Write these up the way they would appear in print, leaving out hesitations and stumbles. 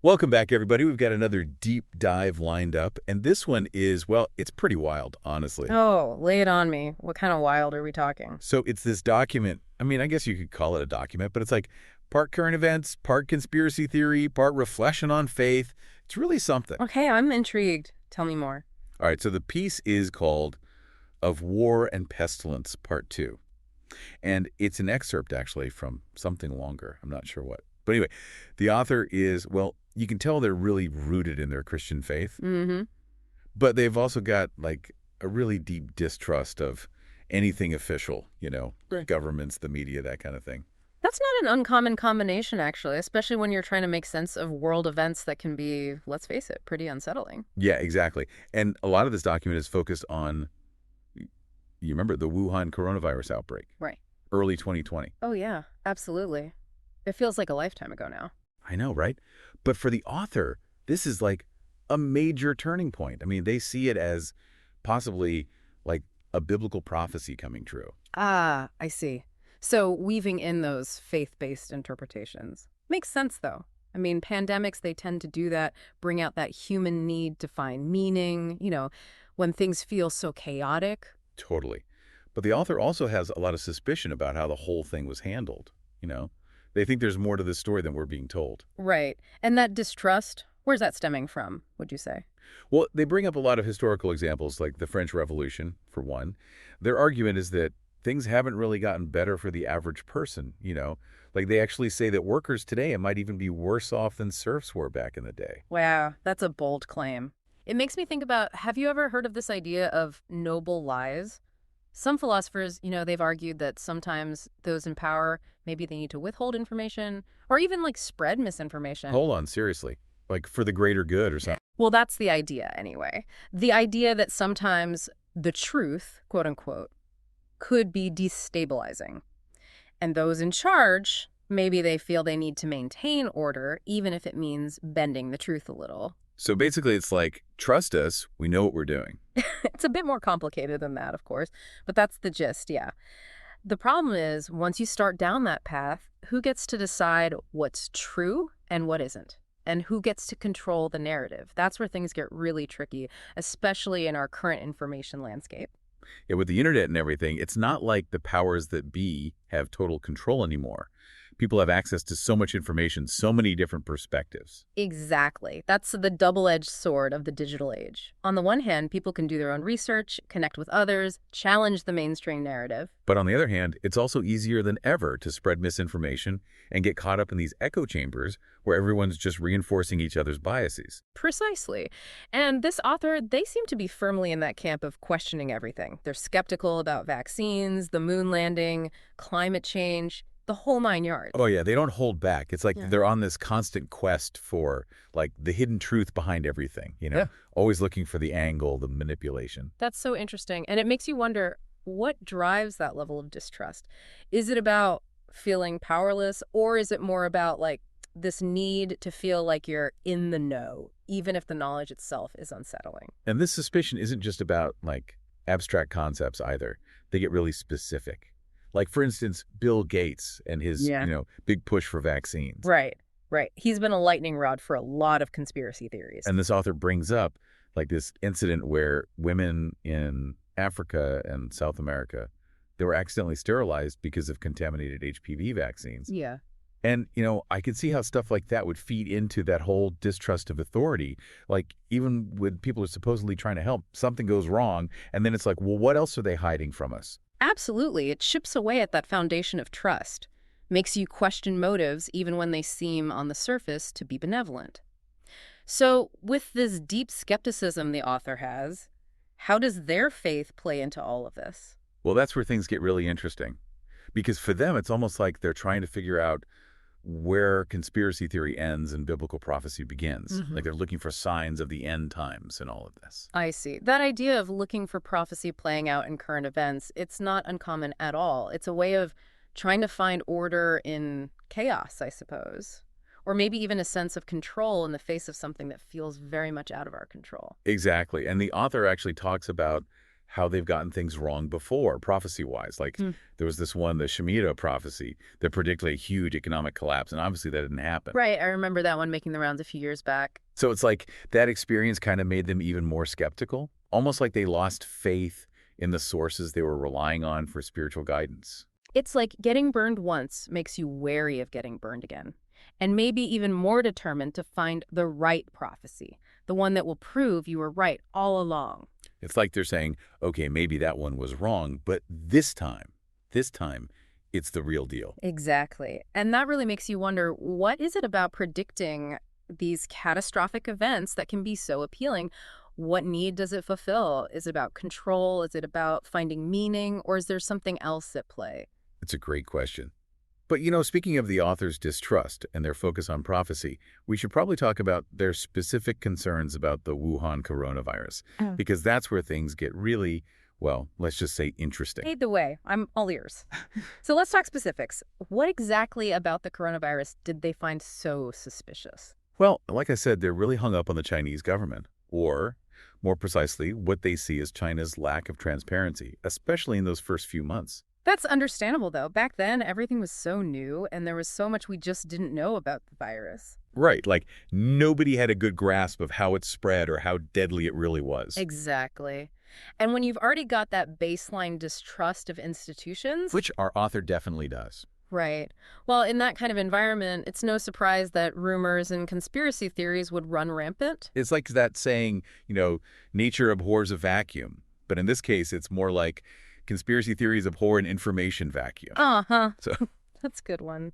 Welcome back, everybody. We've got another deep dive lined up, and this one is, well, it's pretty wild, honestly. Oh, lay it on me. What kind of wild are we talking? So it's this document. I mean, I guess you could call it a document, but it's like part current events, part conspiracy theory, part reflection on faith. It's really something. Okay, I'm intrigued. Tell me more. All right, so the piece is called Of War and Pestilence, Part 2. And it's an excerpt, actually, from something longer. I'm not sure what. But anyway, the author is, well, you can tell they're really rooted in their Christian faith. Mm-hmm. But they've also got like a really deep distrust of anything official, Right. governments, the media, that kind of thing. That's not an uncommon combination, actually, especially when you're trying to make sense of world events that can be, let's face it, pretty unsettling. Yeah, exactly. And a lot of this document is focused on, you remember the Wuhan coronavirus outbreak, Right. early 2020. Oh, yeah, absolutely. It feels like a lifetime ago now. I know, right? But for the author, this is like a major turning point. I mean, they see it as possibly like a biblical prophecy coming true. Ah, I see. So weaving in those faith-based interpretations. Makes sense, though. I mean, pandemics, they tend to do that, bring out that human need to find meaning, when things feel so chaotic. Totally. But the author also has a lot of suspicion about how the whole thing was handled, you know? They think there's more to this story than we're being told. Right. And that distrust, where's that stemming from, would you say? Well, they bring up a lot of historical examples, like the French Revolution, for one. Their argument is that things haven't really gotten better for the average person. Like they actually say that workers today might even be worse off than serfs were back in the day. Wow, that's a bold claim. It makes me think about, have you ever heard of this idea of noble lies? Some philosophers, they've argued that sometimes those in power, maybe they need to withhold information or even like spread misinformation. Hold on, seriously. Like for the greater good or something. Well, that's the idea anyway. The idea that sometimes the truth, quote unquote, could be destabilizing. And those in charge, maybe they feel they need to maintain order, even if it means bending the truth a little. So basically, it's like, trust us, we know what we're doing. It's a bit more complicated than that, of course, but that's the gist, yeah. The problem is, once you start down that path, who gets to decide what's true and what isn't? And who gets to control the narrative? That's where things get really tricky, especially in our current information landscape. Yeah, with the internet and everything, it's not like the powers that be have total control anymore. People have access to so much information, so many different perspectives. Exactly. That's the double-edged sword of the digital age. On the one hand, people can do their own research, connect with others, challenge the mainstream narrative. But on the other hand, it's also easier than ever to spread misinformation and get caught up in these echo chambers where everyone's just reinforcing each other's biases. Precisely. And this author, they seem to be firmly in that camp of questioning everything. They're skeptical about vaccines, the moon landing, climate change, the whole nine yards. Oh yeah, they don't hold back. It's like Yeah. they're on this constant quest for like the hidden truth behind everything. Yeah. Always looking for the angle, the manipulation. That's so interesting. And it makes you wonder, what drives that level of distrust? Is it about feeling powerless, or is it more about like this need to feel like you're in the know, even if the knowledge itself is unsettling? And this suspicion isn't just about like abstract concepts either. They get really specific. Like for instance, Bill Gates and his, Yeah. big push for vaccines. Right, right. He's been a lightning rod for a lot of conspiracy theories. And this author brings up like this incident where women in Africa and South America, they were accidentally sterilized because of contaminated HPV vaccines. Yeah. And, I could see how stuff like that would feed into that whole distrust of authority. Like, even when people are supposedly trying to help, something goes wrong, and then it's like, well, what else are they hiding from us? Absolutely. It chips away at that foundation of trust, makes you question motives even when they seem on the surface to be benevolent. So, with this deep skepticism the author has, how does their faith play into all of this? Well, that's where things get really interesting. Because for them, it's almost like they're trying to figure out where conspiracy theory ends and biblical prophecy begins. Mhm. Like they're looking for signs of the end times and all of this. I see. That idea of looking for prophecy playing out in current events, it's not uncommon at all. It's a way of trying to find order in chaos, I suppose. Or maybe even a sense of control in the face of something that feels very much out of our control. Exactly. And the author actually talks about how they've gotten things wrong before, prophecy-wise. Like, Hmm. there was this one, the Shemitah prophecy, that predicted a huge economic collapse, and obviously that didn't happen. Right, I remember that one making the rounds a few years back. So it's like that experience kind of made them even more skeptical, almost like they lost faith in the sources they were relying on for spiritual guidance. It's like getting burned once makes you wary of getting burned again, and maybe even more determined to find the right prophecy, the one that will prove you were right all along. It's like they're saying, okay, maybe that one was wrong, but this time, it's the real deal. Exactly. And that really makes you wonder, what is it about predicting these catastrophic events that can be so appealing? What need does it fulfill? Is it about control? Is it about finding meaning? Or is there something else at play? It's a great question. But, speaking of the author's distrust and their focus on prophecy, we should probably talk about their specific concerns about the Wuhan coronavirus, Oh. because that's where things get really, well, let's just say interesting. Lead the way. I'm all ears. So let's talk specifics. What exactly about the coronavirus did they find so suspicious? Well, like I said, they're really hung up on the Chinese government, or more precisely, what they see as China's lack of transparency, especially in those first few months. That's understandable, though. Back then, everything was so new, and there was so much we just didn't know about the virus. Right, like nobody had a good grasp of how it spread or how deadly it really was. Exactly. And when you've already got that baseline distrust of institutions, Which our author definitely does. right. Well, in that kind of environment, it's no surprise that rumors and conspiracy theories would run rampant. It's like that saying, nature abhors a vacuum. But in this case, it's more like conspiracy theories abhor an information vacuum. Uh-huh. So, That's a good one.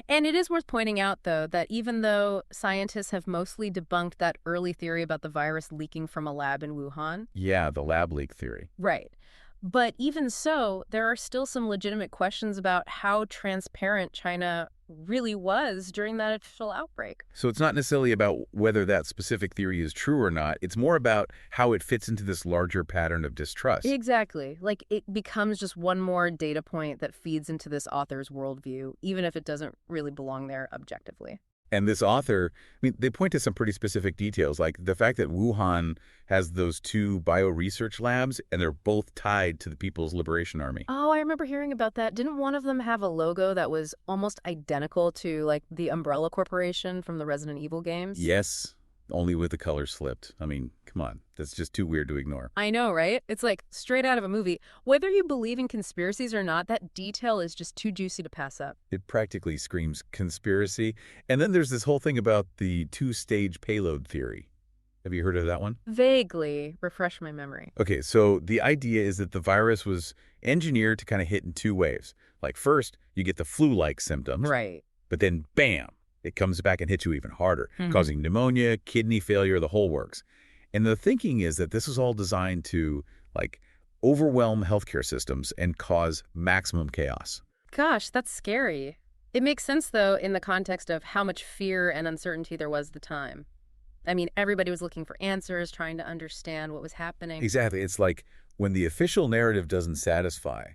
And it is worth pointing out, though, that even though scientists have mostly debunked that early theory about the virus leaking from a lab in Wuhan, yeah, the lab leak theory. right. But even so, there are still some legitimate questions about how transparent China really was during that official outbreak. So it's not necessarily about whether that specific theory is true or not. It's more about how it fits into this larger pattern of distrust. Exactly. Like, it becomes just one more data point that feeds into this author's worldview, even if it doesn't really belong there objectively. And this author, they point to some pretty specific details, like the fact that Wuhan has those two bioresearch labs, and they're both tied to the People's Liberation Army. Oh, I remember hearing about that. Didn't one of them have a logo that was almost identical to, like, the Umbrella Corporation from the Resident Evil games? Yes, only with the colors flipped. Come on. That's just too weird to ignore. I know, right? It's like straight out of a movie. Whether you believe in conspiracies or not, that detail is just too juicy to pass up. It practically screams conspiracy. And then there's this whole thing about the two-stage payload theory. Have you heard of that one? Vaguely. Refresh my memory. Okay, so the idea is that the virus was engineered to kind of hit in two waves. Like first, you get the flu-like symptoms, Right. but then bam, it comes back and hits you even harder, Mhm. causing pneumonia, kidney failure, the whole works. And the thinking is that this is all designed to, like, overwhelm healthcare systems and cause maximum chaos. Gosh, that's scary. It makes sense, though, in the context of how much fear and uncertainty there was at the time. I mean, everybody was looking for answers, trying to understand what was happening. Exactly. It's like when the official narrative doesn't satisfy,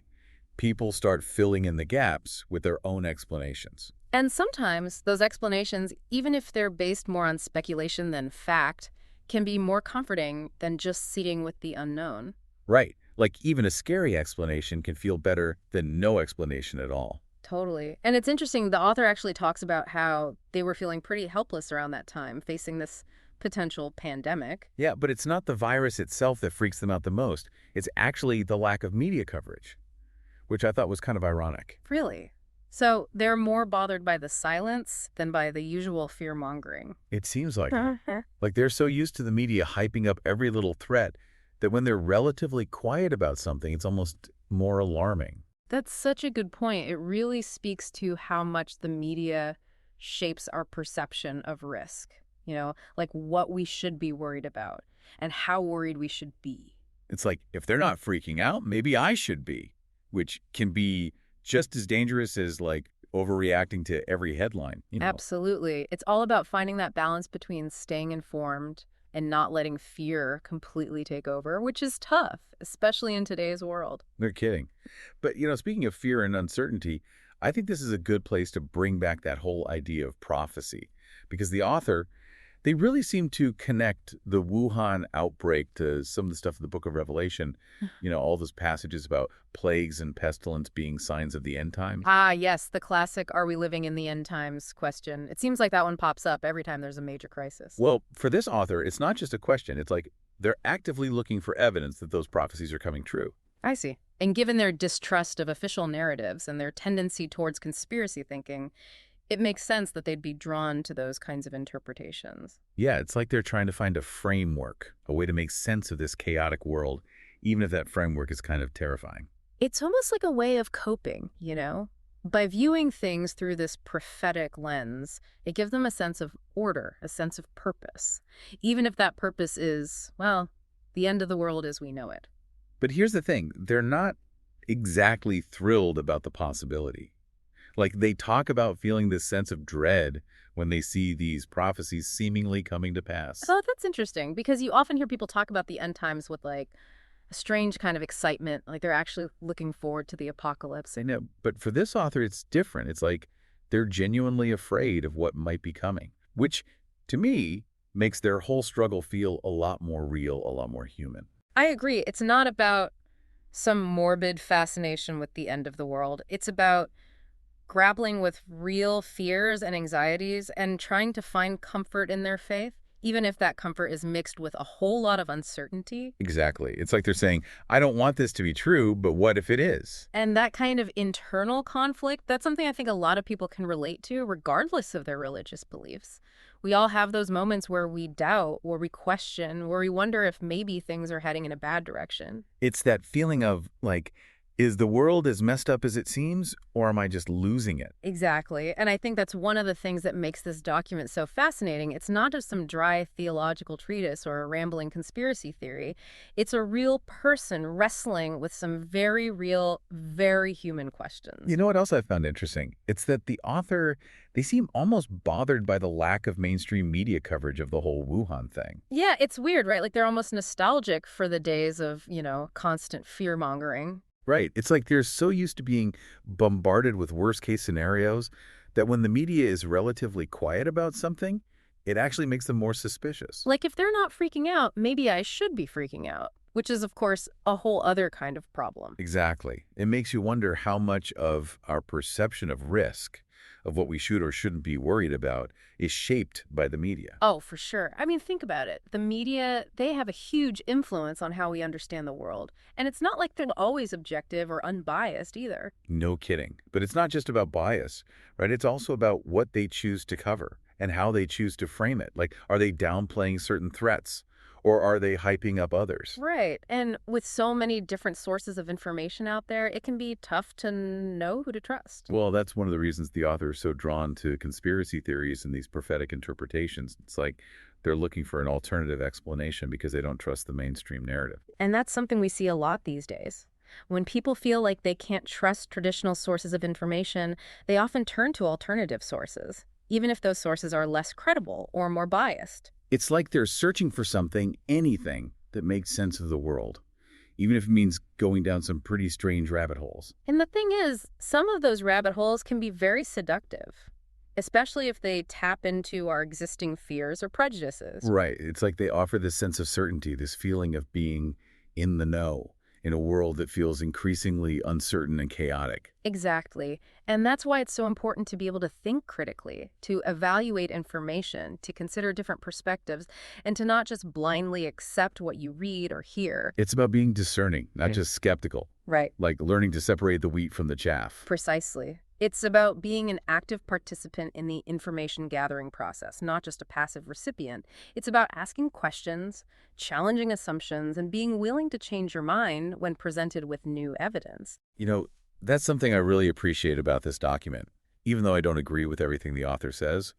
people start filling in the gaps with their own explanations. And sometimes those explanations, even if they're based more on speculation than fact, can be more comforting than just sitting with the unknown. Right. Like even a scary explanation can feel better than no explanation at all. Totally. And it's interesting, the author actually talks about how they were feeling pretty helpless around that time, facing this potential pandemic. Yeah, but it's not the virus itself that freaks them out the most. It's actually the lack of media coverage, which I thought was kind of ironic. Really? So they're more bothered by the silence than by the usual fear-mongering. It seems like it. Like they're so used to the media hyping up every little threat that when they're relatively quiet about something, it's almost more alarming. That's such a good point. It really speaks to how much the media shapes our perception of risk, like what we should be worried about and how worried we should be. It's like, if they're not freaking out, maybe I should be, which can be just as dangerous as like overreacting to every headline. Absolutely. It's all about finding that balance between staying informed and not letting fear completely take over, which is tough, especially in today's world. No kidding. But, speaking of fear and uncertainty, I think this is a good place to bring back that whole idea of prophecy, because the author They really seem to connect the Wuhan outbreak to some of the stuff in the Book of Revelation. All those passages about plagues and pestilence being signs of the end times. Ah, yes, the classic "Are we living in the end times?" question. It seems like that one pops up every time there's a major crisis. Well, for this author, it's not just a question. It's like they're actively looking for evidence that those prophecies are coming true. I see. And given their distrust of official narratives and their tendency towards conspiracy thinking, it makes sense that they'd be drawn to those kinds of interpretations. Yeah, it's like they're trying to find a framework, a way to make sense of this chaotic world, even if that framework is kind of terrifying. It's almost like a way of coping, By viewing things through this prophetic lens, it gives them a sense of order, a sense of purpose, even if that purpose is, well, the end of the world as we know it. But here's the thing, they're not exactly thrilled about the possibility. Like, they talk about feeling this sense of dread when they see these prophecies seemingly coming to pass. Oh, that's interesting, because you often hear people talk about the end times with like a strange kind of excitement, like they're actually looking forward to the apocalypse. I know, but for this author, it's different. It's like they're genuinely afraid of what might be coming, which, to me, makes their whole struggle feel a lot more real, a lot more human. I agree. It's not about some morbid fascination with the end of the world. It's about grappling with real fears and anxieties and trying to find comfort in their faith, even if that comfort is mixed with a whole lot of uncertainty. Exactly. It's like they're saying, I don't want this to be true, but what if it is? And that kind of internal conflict, that's something I think a lot of people can relate to, regardless of their religious beliefs. We all have those moments where we doubt, where we question, where we wonder if maybe things are heading in a bad direction. It's that feeling of, like, is the world as messed up as it seems, or am I just losing it? Exactly. And I think that's one of the things that makes this document so fascinating. It's not just some dry theological treatise or a rambling conspiracy theory. It's a real person wrestling with some very real, very human questions. You know what else I found interesting? It's that the author, they seem almost bothered by the lack of mainstream media coverage of the whole Wuhan thing. Yeah, it's weird, right? Like they're almost nostalgic for the days of, constant fear-mongering. Right. It's like they're so used to being bombarded with worst-case scenarios that when the media is relatively quiet about something, it actually makes them more suspicious. Like if they're not freaking out, maybe I should be freaking out, which is, of course, a whole other kind of problem. Exactly. It makes you wonder how much of our perception of risk, of what we should or shouldn't be worried about, is shaped by the media. Oh, for sure. I mean, think about it. The media, they have a huge influence on how we understand the world. And it's not like they're always objective or unbiased either. No kidding. But it's not just about bias, right? It's also about what they choose to cover and how they choose to frame it. Like, are they downplaying certain threats or are they hyping up others? Right. And with so many different sources of information out there, it can be tough to know who to trust. Well, that's one of the reasons the author is so drawn to conspiracy theories and these prophetic interpretations. It's like they're looking for an alternative explanation because they don't trust the mainstream narrative. And that's something we see a lot these days. When people feel like they can't trust traditional sources of information, they often turn to alternative sources, even if those sources are less credible or more biased. It's like they're searching for something, anything, that makes sense of the world, even if it means going down some pretty strange rabbit holes. And the thing is, some of those rabbit holes can be very seductive, especially if they tap into our existing fears or prejudices. Right. It's like they offer this sense of certainty, this feeling of being in the know in a world that feels increasingly uncertain and chaotic. Exactly. And that's why it's so important to be able to think critically, to evaluate information, to consider different perspectives, and to not just blindly accept what you read or hear. It's about being discerning, not just skeptical, Right. like learning to separate the wheat from the chaff. Precisely. It's about being an active participant in the information gathering process, not just a passive recipient. It's about asking questions, challenging assumptions, and being willing to change your mind when presented with new evidence. That's something I really appreciate about this document. Even though I don't agree with everything the author says,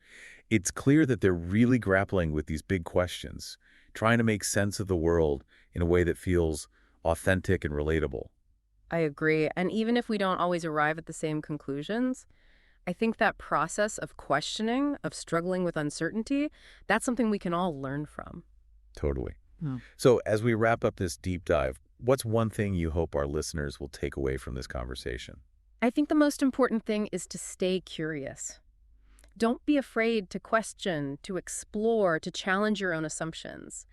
it's clear that they're really grappling with these big questions, trying to make sense of the world in a way that feels authentic and relatable. I agree. And even if we don't always arrive at the same conclusions, I think that process of questioning, of struggling with uncertainty, that's something we can all learn from. Totally. Hmm. So as we wrap up this deep dive, what's one thing you hope our listeners will take away from this conversation? I think the most important thing is to stay curious. Don't be afraid to question, to explore, to challenge your own assumptions.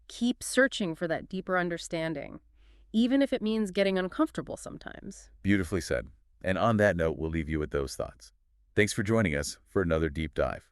Keep searching for that deeper understanding, even if it means getting uncomfortable sometimes. Beautifully said. And on that note, we'll leave you with those thoughts. Thanks for joining us for another deep dive.